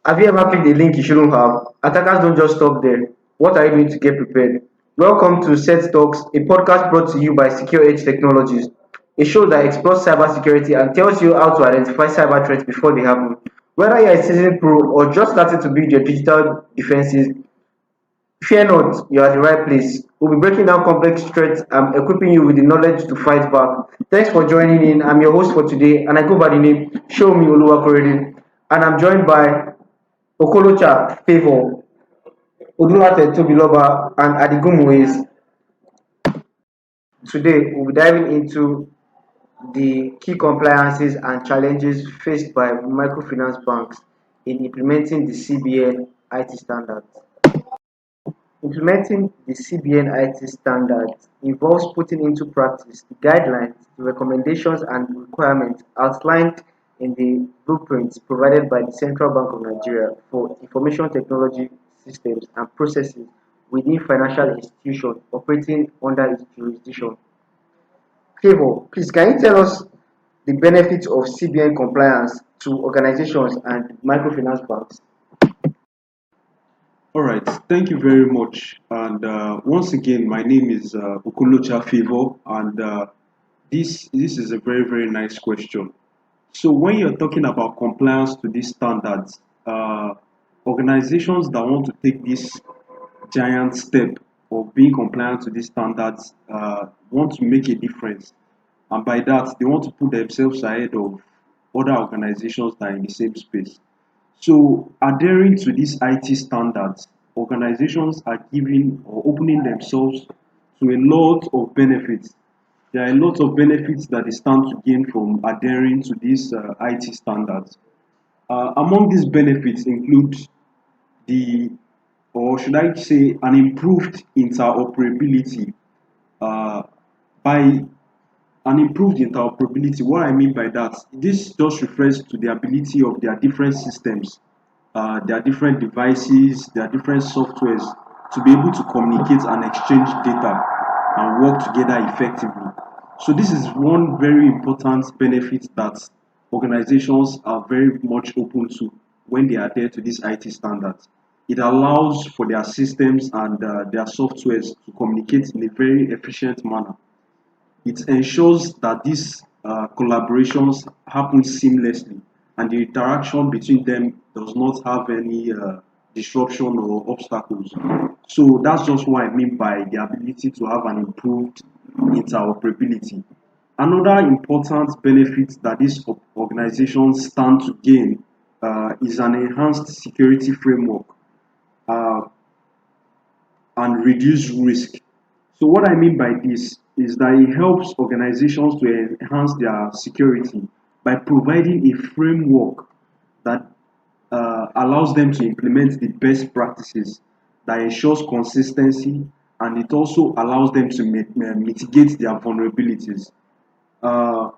Have you ever clicked a link you shouldn't have? Attackers don't just stop there. What are you doing to get prepared? Welcome to Set Talks, a podcast brought to you by Secure Edge Technologies, a show that explores cybersecurity and tells you how to identify cyber threats before they happen. Whether you're a seasoned pro or just starting to build your digital defenses, fear not, you're at the right place. We'll be breaking down complex threats and equipping you with the knowledge to fight back. Thanks for joining in. I'm your host for today, and I go by the name Shomi Oluwakorede, and I'm joined by Okolocha Favour, Odunlate Tobiloba, and Adigun Moise. Today, we'll be diving into the key compliances and challenges faced by microfinance banks in implementing the CBN IT standards. Implementing the CBN IT standards involves putting into practice the guidelines, the recommendations, and requirements outlined in the blueprints provided by the Central Bank of Nigeria for information technology systems and processes within financial institutions operating under its jurisdiction. Favour, please can you tell us the benefits of CBN compliance to organizations and microfinance banks? All right, thank you very much. And once again, my name is Okolocha Favor, and this is a very nice question. So when you're talking about compliance to these standards, organizations that want to take this giant step of being compliant to these standards want to make a difference, and by that, they want to put themselves ahead of other organizations that are in the same space. So, adhering to these IT standards, organizations are giving or opening themselves to a lot of benefits. There are a lot of benefits that they stand to gain from adhering to these IT standards. Among these benefits include the, or should I say, an improved interoperability. Uh, by an improved interoperability, what I mean by that, this just refers to the ability of their different systems, their different devices, their different softwares to be able to communicate and exchange data and work together effectively. So this is one very important benefit that organizations are very much open to when they adhere to these IT standards. It allows for their systems and their softwares to communicate in a very efficient manner. It ensures that these collaborations happen seamlessly and the interaction between them does not have any disruption or obstacles. So that's just what I mean by the ability to have an improved interoperability. Another important benefit that these organizations stand to gain is an enhanced security framework uh, and reduce risk. So what I mean by this is that it helps organizations to enhance their security by providing a framework that allows them to implement the best practices that ensures consistency, and it also allows them to mitigate their vulnerabilities. Uh,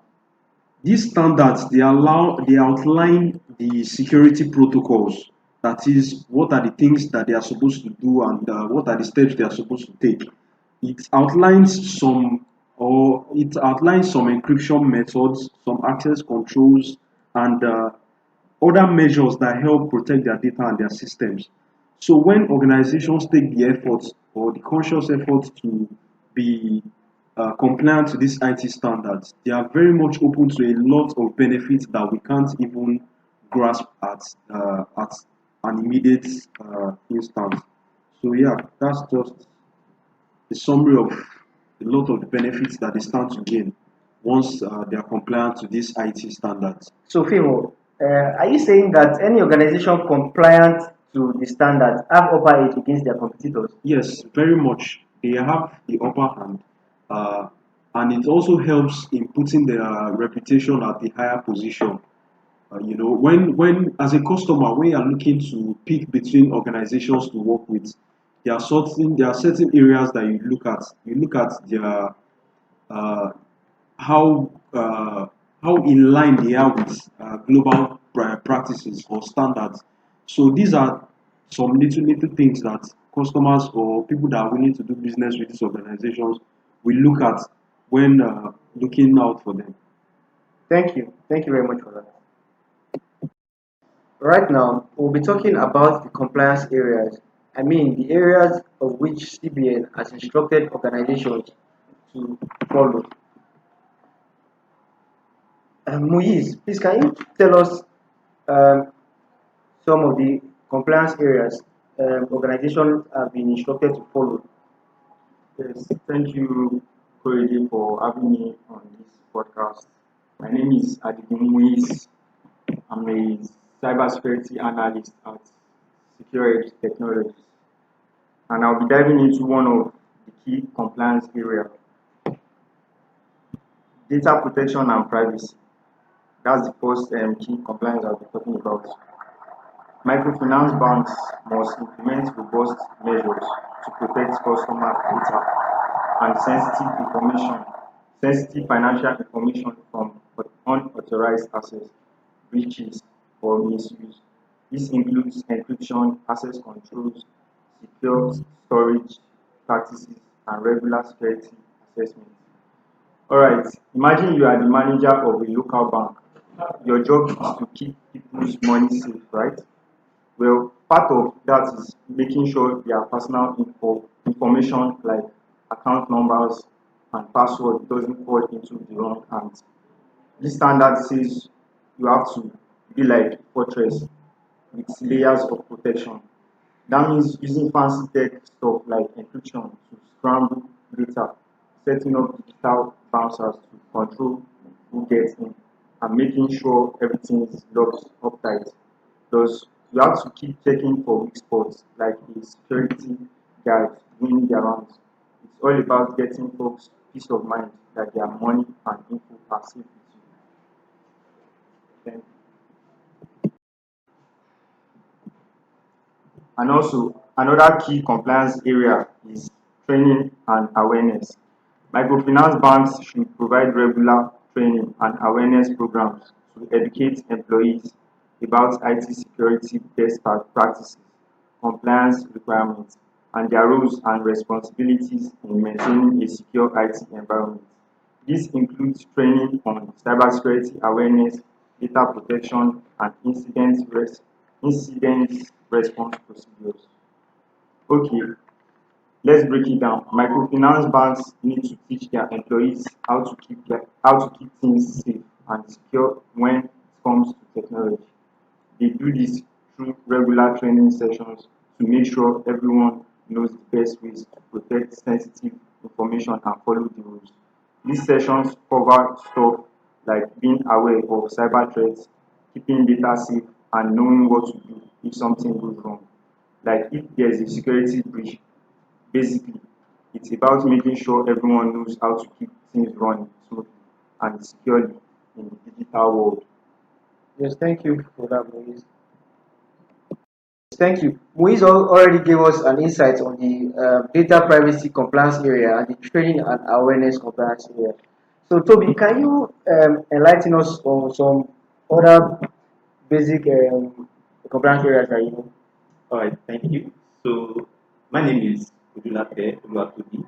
these standards they outline the security protocols. That is, what are the things that they are supposed to do and what are the steps they are supposed to take. It outlines some encryption methods, some access controls, and other measures that help protect their data and their systems. So when organizations take the effort or the conscious effort to be compliant to these IT standards, they are very much open to a lot of benefits that we can't even grasp at an immediate instance. So yeah, that's just a summary of a lot of the benefits that they stand to gain once they are compliant to these IT standards. So, Favour, are you saying that any organization compliant to the standards have upper edge against their competitors? Yes, very much. They have the upper hand, uh, and it also helps in putting their reputation at the higher position. When as a customer, when you're looking to pick between organizations to work with, there are certain areas that you look at. You look at their uh, how how in line they are with global practices or standards. So these are some little things that customers or people that are willing to do business with these organizations will look at when looking out for them. Thank you. Thank you very much for that. Right now, we'll be talking about the compliance areas. I mean, the areas of which CBN has instructed organizations to follow. Muiz, please can you tell us um, some of the compliance areas organizations have been instructed to follow? Yes, thank you, Korede, for having me on this podcast. My name is Adigun Muiz. I'm a cybersecurity analyst at Secure Edge Technologies, and I'll be diving into one of the key compliance areas: data protection and privacy. That's the first key compliance I'll be talking about. Microfinance banks must implement robust measures to protect customer data and sensitive financial information from unauthorized access, breaches, or misuse. This includes encryption, access controls, secure storage practices, and regular security assessments. Alright, imagine you are the manager of a local bank. Your job is to keep people's money safe, right? Well, part of that is making sure their personal information like account numbers and password doesn't fall into the wrong hands. This standard says you have to be like a fortress with layers of protection. That means using fancy tech stuff like encryption to scramble data, setting up digital bouncers to control who gets in, and making sure everything is locked up tight. Plus, you have to keep checking for weak spots like a security guard doing their rounds. It's all about getting folks peace of mind that their money and info are safe with you. And also, another key compliance area is training and awareness. Microfinance banks should provide regular training and awareness programs to educate employees about IT security best practices, compliance requirements, and their roles and responsibilities in maintaining a secure IT environment. This includes training on cybersecurity awareness, data protection, and incident response procedures. Okay, let's break it down. Microfinance banks need to teach their employees how to keep things safe and secure when it comes to technology. They do this through regular training sessions to make sure everyone knows the best ways to protect sensitive information and follow the rules. These sessions cover stuff like being aware of cyber threats, keeping data safe, and knowing what to do if something goes wrong. Like if there's a security breach, basically, it's about making sure everyone knows how to keep things running smoothly and securely in the digital world. Yes, thank you for that, Muiz. Thank you. Muiz already gave us an insight on the data privacy compliance area and the training and awareness compliance area. So, Toby, can you enlighten us on some other basic compliance areas that you know? All right, thank you. So my name is Udulape Oluwatobi,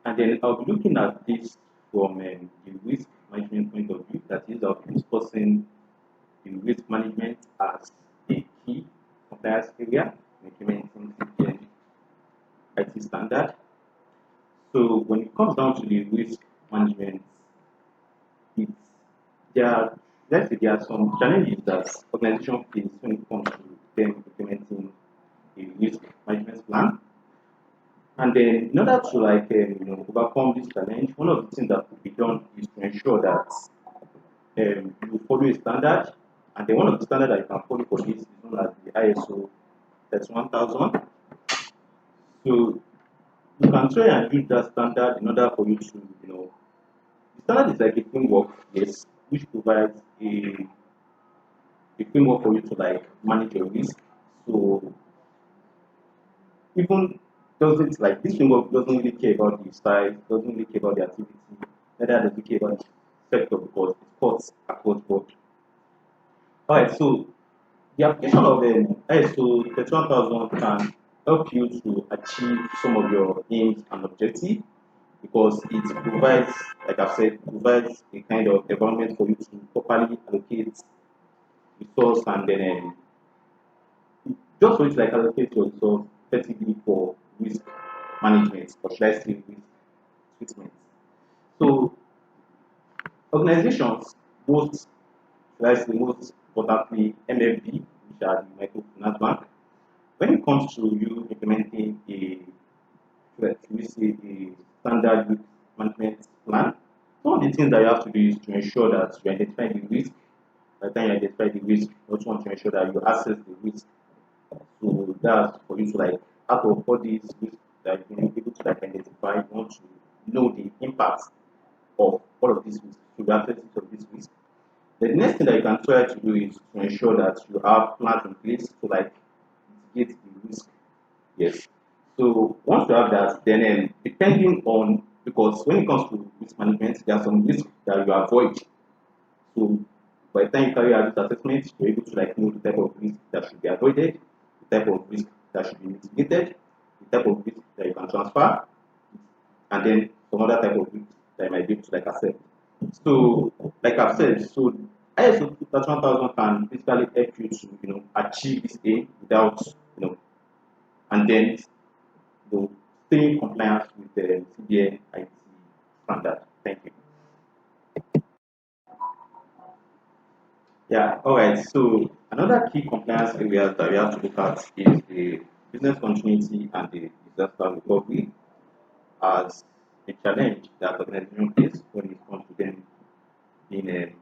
and then I'll be looking at this from the risk management point of view. That is, I'll be discussing the risk management as a key compliance area in implementing CBN IT standard. So when it comes down to the risk management, it's there are let's say there are some challenges that organization face when it comes to them implementing a risk management plan. And then in order to overcome this challenge, one of the things that could be done is to ensure that you follow a standard. And then one of the standards that you can follow for this is known as the ISO 31000. So you can try and use that standard in order for you to, the standard is like a framework, yes, which provides a framework for you to like manage your risk. So even doesn't like this framework doesn't really care about the size, doesn't really care about the activity, neither does it care about the sector because it cuts across board. Alright, so the application of ISO 31000 can help you to achieve some of your aims and objectives because it provides, like I've said, provides a kind of environment for you to properly allocate resource, and then just for you to like allocate your resource effectively for risk management, or should I say risk treatment. So organizations, most should I say most importantly MFB, which are the microfinance bank, when it comes to you implementing a should we say a standard risk management plan, some of the things that you have to do is to ensure that you identify the risk. By the time you identify the risk, you also want to ensure that you assess the risk. So that's for you to like out of all these risks that you've been able to like identify, you want to know the impact of all of these risks, to the effects of this risk. The next thing that you can try to do is to ensure that you have plans in place to like mitigate the risk. Yes. So once you have that, then depending on, because when it comes to risk management, there are some risks that you avoid. So by the time you carry out this assessment, you're able to like know the type of risk that should be avoided, the type of risk that should be mitigated, the type of risk that you can transfer, and then some other type of risk that you might be able to like accept. So like I've said, so ISO 21000 can basically help you to achieve this aim without and then stay in compliance with the CBN IT standard. Thank you. Yeah, all right. So another key compliance area that we have to look at is the business continuity and the disaster recovery as a challenge that organization face when it comes to them being,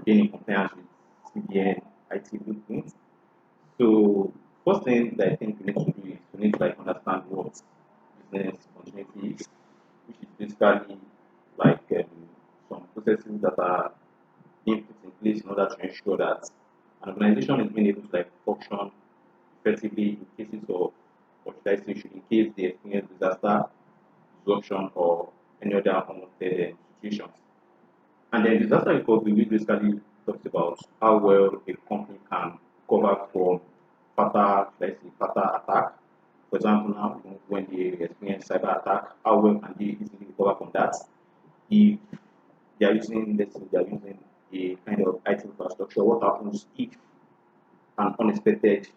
being in compliance with CBN IT blueprint. So first thing that I think we need to do is we need to like understand what business continuity is, which is basically like some processes that are being put in place in order to ensure that an organization is being able to like function effectively in cases of, or should I say, in case they experience disaster, disruption, or any other unwanted situations. And then disaster recovery which basically talks about how well a company can recover from fatal, let's say, fatal attack. For example, now when they experience cyber attack, how well can they easily recover from that? If they are using, let's say, they are using a kind of IT infrastructure, what happens if an unexpected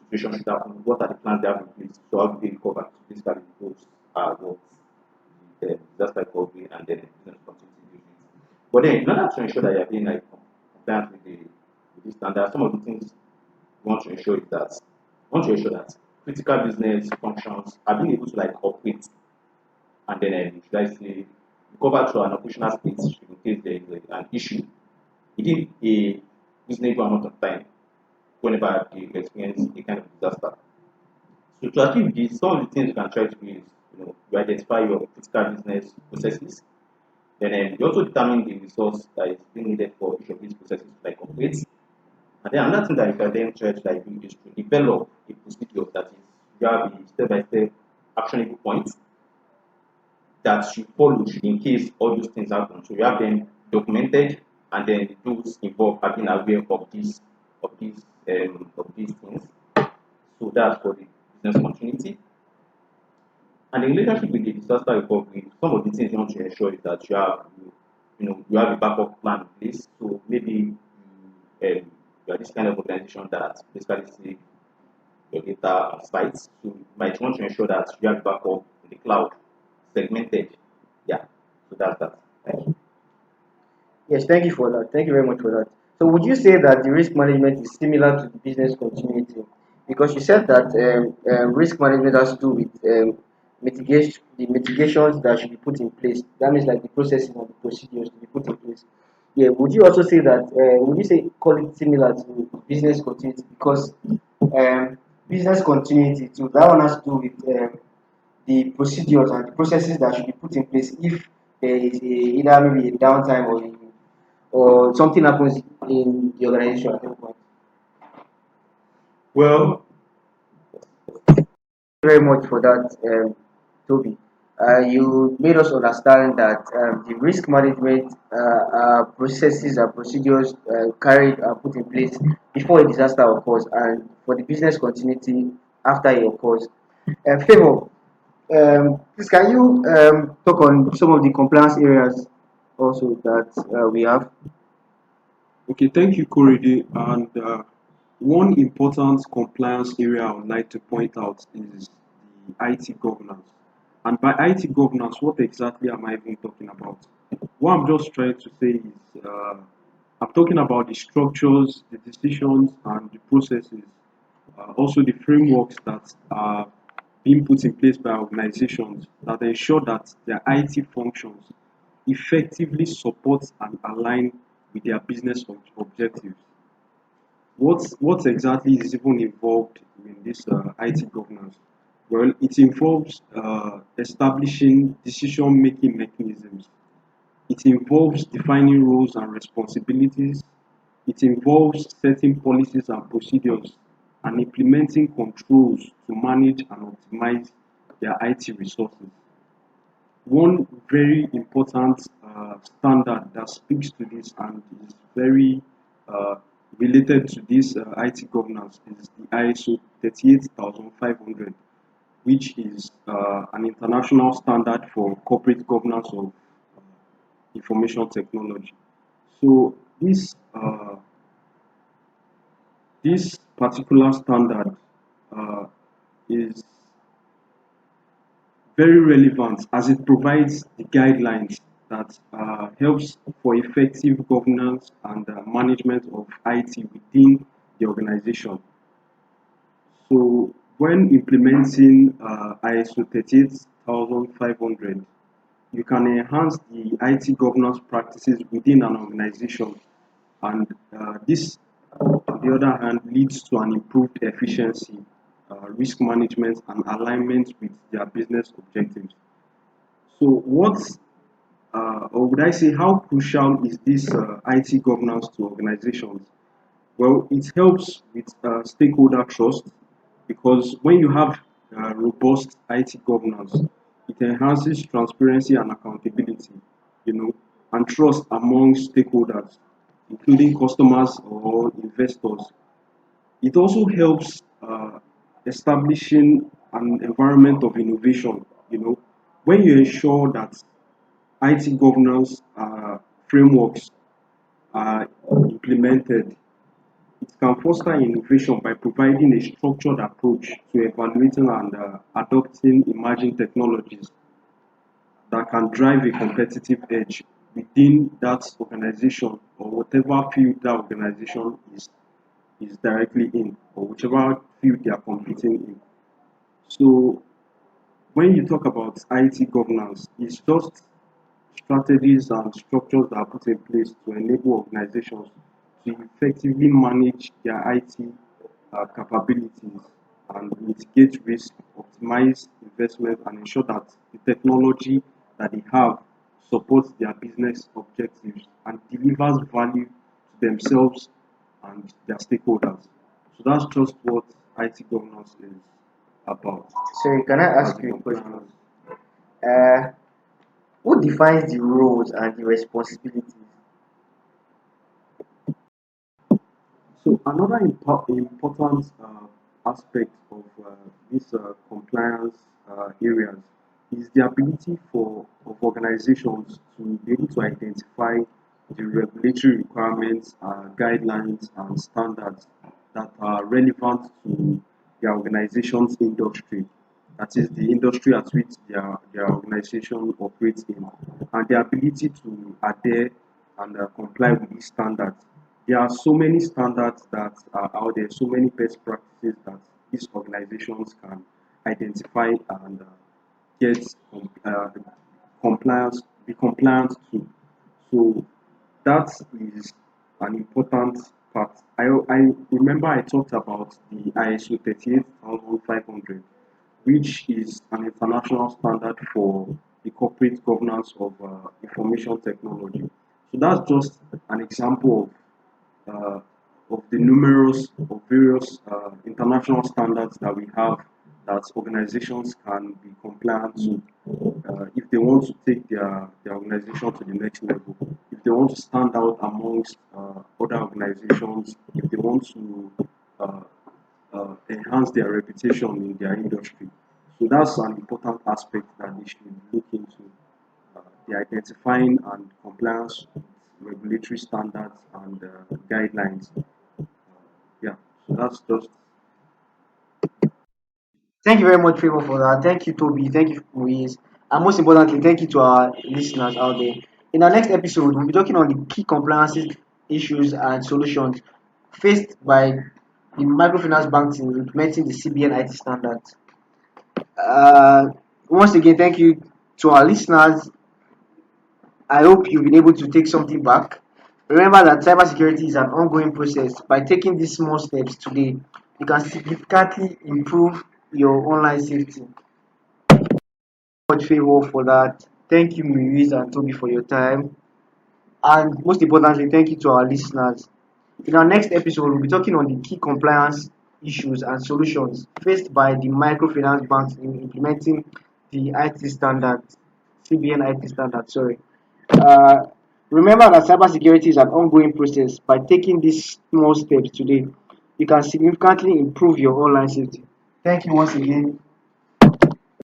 situation should happen? What are the plans they have in place? So how do they recover? So basically, those are what the disaster recovery and then business continuity uses. But then, in order to ensure that you are being like compliant with this standard, some of the things we want to ensure is that critical business functions are being able to like operate and then should I say recover to an operational state in case there is an issue within a reasonable amount of time whenever they experience a kind of disaster. So to achieve this, some of the things you can try to do is you identify your critical business processes. Then you also determine the resource that is being needed for each of these processes to like operate. And then another thing that you can then try to like do is to develop a procedure that is you have a step-by-step actionable points that you follow in case all those things happen. So you have them documented, and then those involved are being aware of these things. So that's for the business continuity. And in relationship with the disaster recovery, some of the things you want to ensure is that you have a backup plan in place. So maybe you are this kind of organization that basically see your data on sites. So you might want to ensure that you have backup in the cloud, segmented. Yeah. So that's that. Thank you. Yes, thank you for that. Thank you very much for that. So, would you say that the risk management is similar to the business continuity? Because you said that risk management has to do with the mitigations that should be put in place. That means like the processes and the procedures to be put in place. Yeah. Would you also say that? Would you say call it similar to business continuity? Because business continuity too. That one has to do with the procedures and the processes that should be put in place if there is either maybe a downtime or something happens in the organization at any point. Well, Very much for that, Toby. You made us understand that the risk management processes and procedures carried are put in place before a disaster occurs and for the business continuity after it occurs. Favor, please can you talk on some of the compliance areas also that we have? Okay, thank you, Korede. And one important compliance area I would like to point out is the IT governance. And by IT governance, what exactly am I even talking about? What I'm just trying to say is I'm talking about the structures, the decisions, and the processes, also the frameworks that are being put in place by organizations that ensure that their IT functions effectively support and align with their business objectives. What exactly is even involved in this IT governance? Well, it involves establishing decision-making mechanisms. It involves defining roles and responsibilities. It involves setting policies and procedures and implementing controls to manage and optimize their IT resources. One very important standard that speaks to this and is very uh, related to this IT governance is the ISO 38500, which is an international standard for corporate governance of information technology. So this particular standard uh, is very relevant as it provides the guidelines that helps for effective governance and management of IT within the organization. So when implementing ISO 38500, you can enhance the IT governance practices within an organization, and this, on the other hand, leads to an improved efficiency, risk management, and alignment with their business objectives. So, or would I say, how crucial is this IT governance to organizations? Well, it helps with stakeholder trust because when you have robust IT governance, it enhances transparency and accountability, you know, and trust among stakeholders, including customers or investors. It also helps establishing an environment of innovation, when you ensure that IT governance frameworks are implemented. It can foster innovation by providing a structured approach to evaluating and adopting emerging technologies that can drive a competitive edge within that organization or whatever field that organization is directly in, or whichever field they are competing in. So when you talk about IT governance, it's just strategies and structures that are put in place to enable organizations to effectively manage their IT capabilities and mitigate risk, optimize investment, and ensure that the technology that they have supports their business objectives and delivers value to themselves and their stakeholders. So that's just what IT governance is about So can I as ask a you a question? compliance. Uh, who defines the roles and the responsibilities? So another important aspect of these compliance areas is the ability of organizations to be able to identify the regulatory requirements, guidelines, and standards that are relevant to their organization's industry. That is the industry at which their organization operates in, and the ability to adhere and comply with these standards. There are so many standards that are out there, so many best practices that these organizations can identify and get compliance, be compliant to. So that is an important part. I remember I talked about the ISO 38500, which is an international standard for the corporate governance of information technology. So that's just an example uh, of the numerous of various international standards that we have that organizations can be compliant to if they want to take their organization to the next level, if they want to stand out amongst other organizations, if they want to uh, enhance their reputation in their industry. So that's an important aspect that they should look into, the identifying and compliance regulatory standards and guidelines. Yeah, so that's just. Thank you very much, Favor, for that. Thank you, Toby. Thank you, Louise. And most importantly, thank you to our listeners out there. In our next episode, we'll be talking on the key compliance issues and solutions faced by the microfinance banks in implementing the CBN IT standards. Uh, Once again, thank you to our listeners. I hope you've been able to take something back. Remember that cybersecurity is an ongoing process. By taking these small steps today, you can significantly improve your online safety. Much favor for that. Thank you, Louise and Toby, for your time. And most importantly, thank you to our listeners. In our next episode, we'll be talking on the key compliance issues and solutions faced by the microfinance banks in implementing the IT standards, CBN IT standards. Sorry. Uh, Remember that cybersecurity is an ongoing process. By taking these small steps today, you can significantly improve your online safety. Thank you once again.